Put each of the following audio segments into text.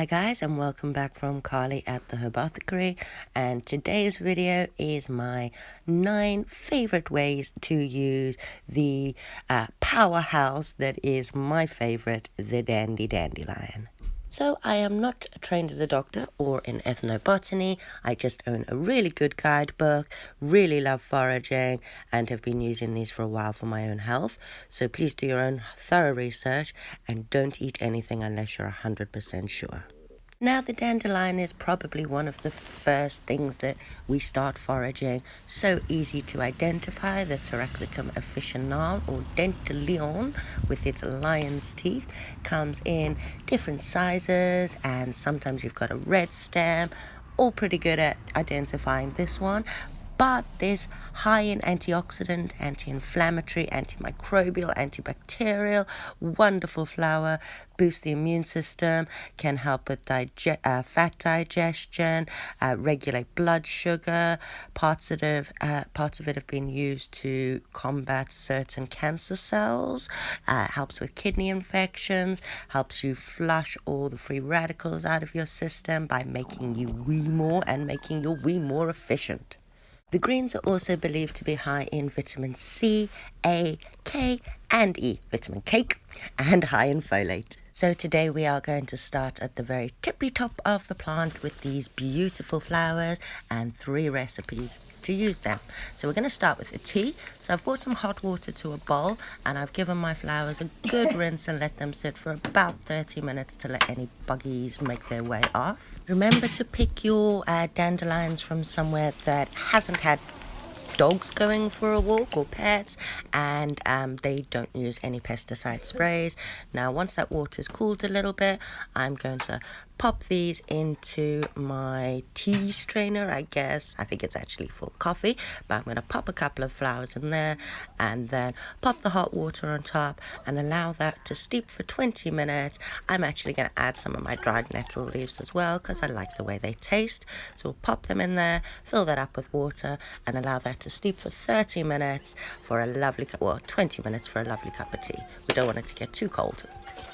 Hi guys, and welcome back from Carly at the Herbothecary, and today's video is my 9 favorite ways to use the powerhouse that is my favorite, the dandelion. So I am not trained as a doctor or in ethnobotany. I just own a really good guidebook, really love foraging, and have been using these for a while for my own health. So please do your own thorough research and don't eat anything unless you're 100% sure. Now, the dandelion is probably one of the first things that we start foraging. So easy to identify. The Taraxacum officinale, or Dandelion, with its lion's teeth, comes in different sizes, and sometimes you've got a red stem. All pretty good at identifying this one. But there's high in antioxidant, anti-inflammatory, antimicrobial, antibacterial, wonderful flower, boosts the immune system, can help with fat digestion, regulate blood sugar. Parts of it have been used to combat certain cancer cells, helps with kidney infections, helps you flush all the free radicals out of your system by making you wee more and making your wee more efficient. The greens are also believed to be high in vitamin C, A, K, and E, vitamin cake, and high in folate. So today we are going to start at the very tippy top of the plant with these beautiful flowers and 3 recipes to use them. So we're going to start with a tea. So I've brought some hot water to a bowl, and I've given my flowers a good rinse and let them sit for about 30 minutes to let any buggies make their way off. Remember to pick your dandelions from somewhere that hasn't had dogs going for a walk or pets, and they don't use any pesticide sprays. Now, once that water's cooled a little bit, I'm going to pop these into my tea strainer, I guess. I think it's actually for coffee, but I'm going to pop a couple of flowers in there and then pop the hot water on top and allow that to steep for 20 minutes. I'm actually going to add some of my dried nettle leaves as well because I like the way they taste. So we'll pop them in there, fill that up with water, and allow that to steep for 30 minutes for a lovely 20 minutes for a lovely cup of tea. We don't want it to get too cold.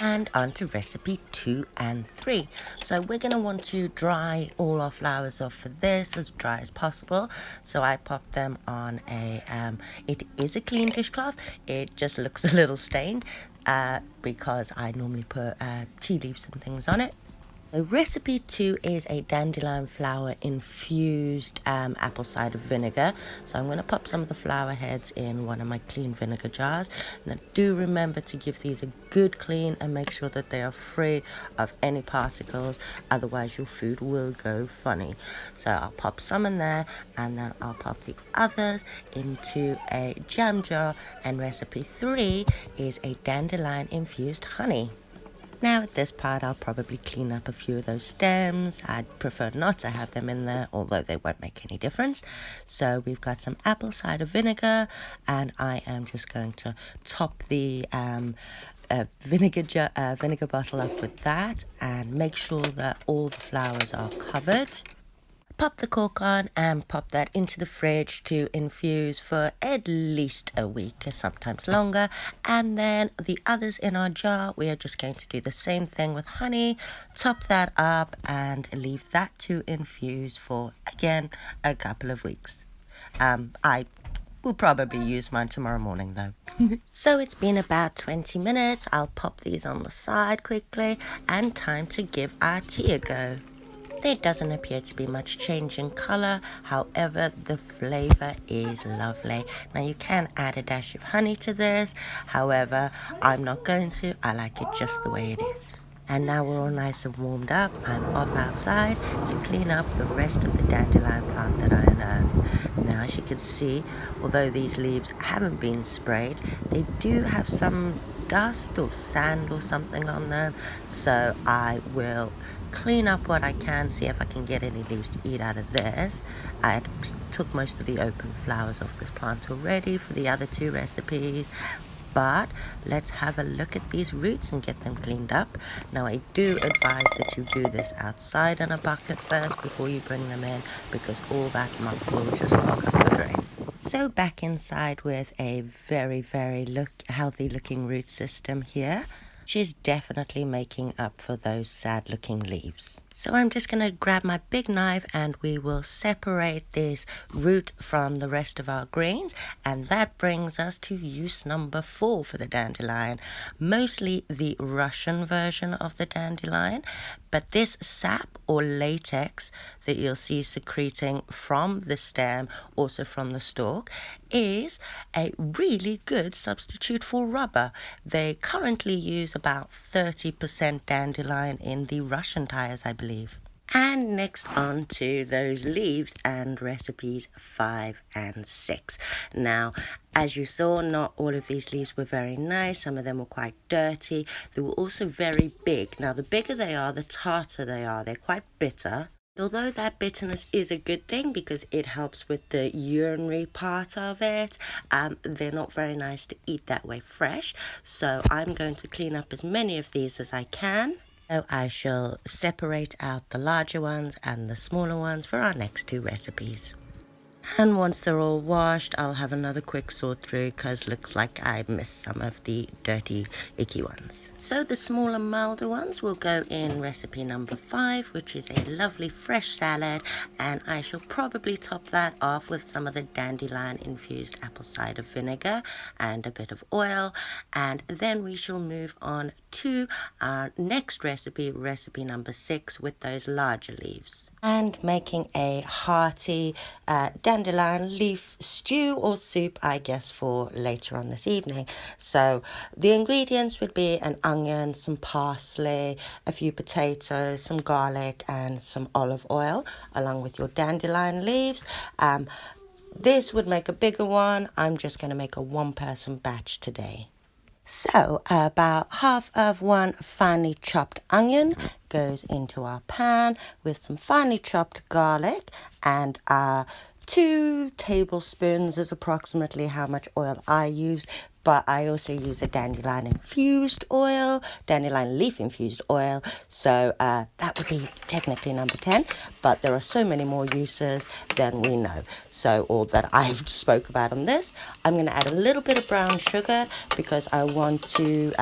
And on to recipe 2 and 3. So we're going to want to dry all our flowers off for this, as dry as possible. So I pop them on it is a clean dishcloth. It just looks a little stained because I normally put tea leaves and things on it. So recipe 2 is a dandelion flower infused apple cider vinegar. So I'm going to pop some of the flower heads in one of my clean vinegar jars. Now do remember to give these a good clean and make sure that they are free of any particles, otherwise your food will go funny. So I'll pop some in there and then I'll pop the others into a jam jar, and recipe 3 is a dandelion infused honey. Now at this part I'll probably clean up a few of those stems. I'd prefer not to have them in there, although they won't make any difference. So we've got some apple cider vinegar, and I am just going to top the vinegar bottle up with that and make sure that all the flowers are covered. Pop the cork on and pop that into the fridge to infuse for at least a week, sometimes longer. And then the others in our jar, we are just going to do the same thing with honey, top that up and leave that to infuse for, again, a couple of weeks. I will probably use mine tomorrow morning though. So it's been about 20 minutes. I'll pop these on the side quickly, and time to give our tea a go. There doesn't appear to be much change in colour, however the flavour is lovely. Now you can add a dash of honey to this, however I'm not going to. I like it just the way it is. And now we're all nice and warmed up, I'm off outside to clean up the rest of the dandelion plant that I unearthed. Now as you can see, although these leaves haven't been sprayed, they do have some dust or sand or something on them, so I will clean up what I can, see if I can get any leaves to eat out of this. I took most of the open flowers off this plant already for the other 2 recipes, but let's have a look at these roots and get them cleaned up. Now I do advise that you do this outside in a bucket first before you bring them in, because all that muck will just clog up the drain. So back inside with a very, very healthy looking root system here. which is definitely making up for those sad looking leaves. So I'm just going to grab my big knife and we will separate this root from the rest of our greens, and that brings us to use number 4 for the dandelion. Mostly the Russian version of the dandelion, but this sap or latex that you'll see secreting from the stem, also from the stalk, is a really good substitute for rubber. They currently use about 30% dandelion in the Russian tires, I believe. And next on to those leaves and recipes 5 and 6. Now, as you saw, not all of these leaves were very nice. Some of them were quite dirty. They were also very big. Now, the bigger they are, the tartar they are. They're quite bitter. Although that bitterness is a good thing because it helps with the urinary part of it, they're not very nice to eat that way fresh. So I'm going to clean up as many of these as I can. So I shall separate out the larger ones and the smaller ones for our next 2 recipes. And once they're all washed, I'll have another quick sort through because looks like I missed some of the dirty, icky ones. So the smaller, milder ones will go in recipe number 5, which is a lovely fresh salad, and I shall probably top that off with some of the dandelion infused apple cider vinegar and a bit of oil, and then we shall move on to our next recipe, recipe number 6, with those larger leaves. And making a hearty dandelion leaf stew or soup, I guess, for later on this evening. So the ingredients would be an onion, some parsley, a few potatoes, some garlic, and some olive oil, along with your dandelion leaves. This would make a bigger one. I'm just going to make a 1-person batch today. So about half of 1 finely chopped onion goes into our pan with some finely chopped garlic, and 2 tablespoons is approximately how much oil I use, but I also use a dandelion infused oil, dandelion leaf infused oil, so that would be technically number 10, but there are so many more uses than we know. So, or that I've spoke about on this. I'm going to add a little bit of brown sugar because I want to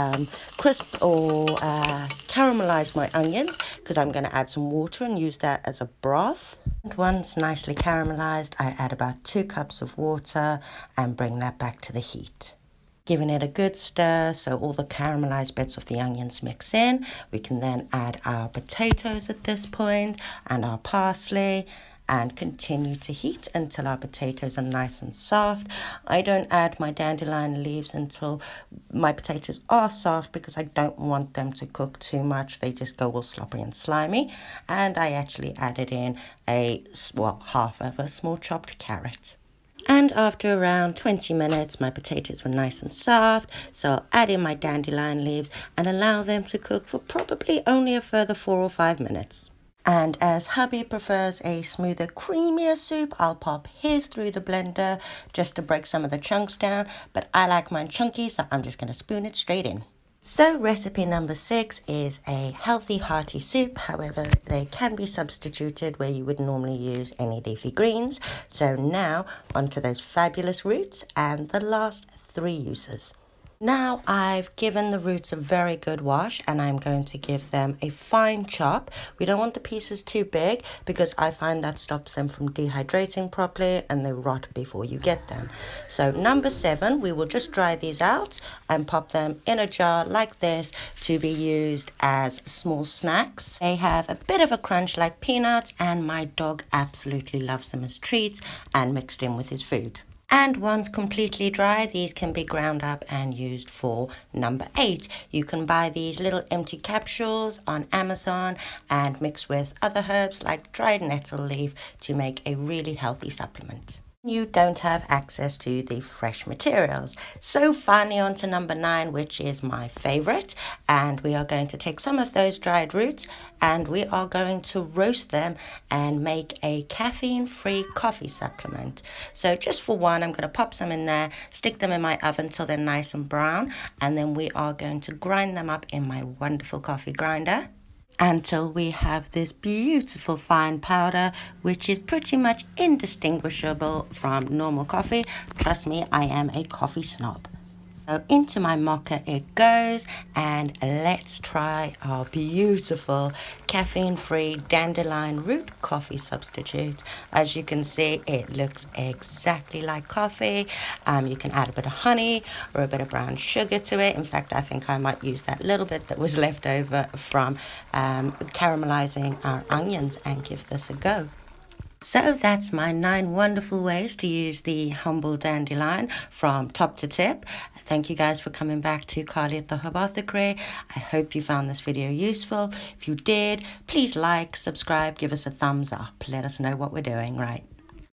crisp or caramelize my onions, because I'm going to add some water and use that as a broth. And once nicely caramelized, I add about 2 cups of water and bring that back to the heat. Giving it a good stir so all the caramelized bits of the onions mix in. We can then add our potatoes at this point and our parsley, and continue to heat until our potatoes are nice and soft. I don't add my dandelion leaves until my potatoes are soft because I don't want them to cook too much. They just go all sloppy and slimy. And I actually added in half of a small chopped carrot. And after around 20 minutes, my potatoes were nice and soft, so I'll add in my dandelion leaves and allow them to cook for probably only a further 4 or 5 minutes. And as hubby prefers a smoother, creamier soup, I'll pop his through the blender just to break some of the chunks down, but I like mine chunky, so I'm just going to spoon it straight in. So recipe number 6 is a healthy, hearty soup. However, they can be substituted where you would normally use any leafy greens. So now onto those fabulous roots and the last 3 uses. Now I've given the roots a very good wash, and I'm going to give them a fine chop. We don't want the pieces too big because I find that stops them from dehydrating properly and they rot before you get them. So number 7, we will just dry these out and pop them in a jar like this to be used as small snacks. They have a bit of a crunch like peanuts, and my dog absolutely loves them as treats and mixed in with his food. And once completely dry, these can be ground up and used for number 8. You can buy these little empty capsules on Amazon and mix with other herbs like dried nettle leaf to make a really healthy supplement. You don't have access to the fresh materials. So finally on to number 9, which is my favorite, and we are going to take some of those dried roots and we are going to roast them and make a caffeine-free coffee supplement. So just for one, I'm going to pop some in there, stick them in my oven till they're nice and brown, and then we are going to grind them up in my wonderful coffee grinder until we have this beautiful fine powder, which is pretty much indistinguishable from normal coffee. Trust me, I am a coffee snob. So into my mocha it goes, and let's try our beautiful caffeine-free dandelion root coffee substitute. As you can see, it looks exactly like coffee. You can add a bit of honey or a bit of brown sugar to it. In fact, I think I might use that little bit that was left over from caramelizing our onions and give this a go. So that's my 9 wonderful ways to use the humble dandelion from top to tip. Thank you guys for coming back to Carly at the Herbothicary. I hope you found this video useful. If you did, please like, subscribe, give us a thumbs up. Let us know what we're doing right.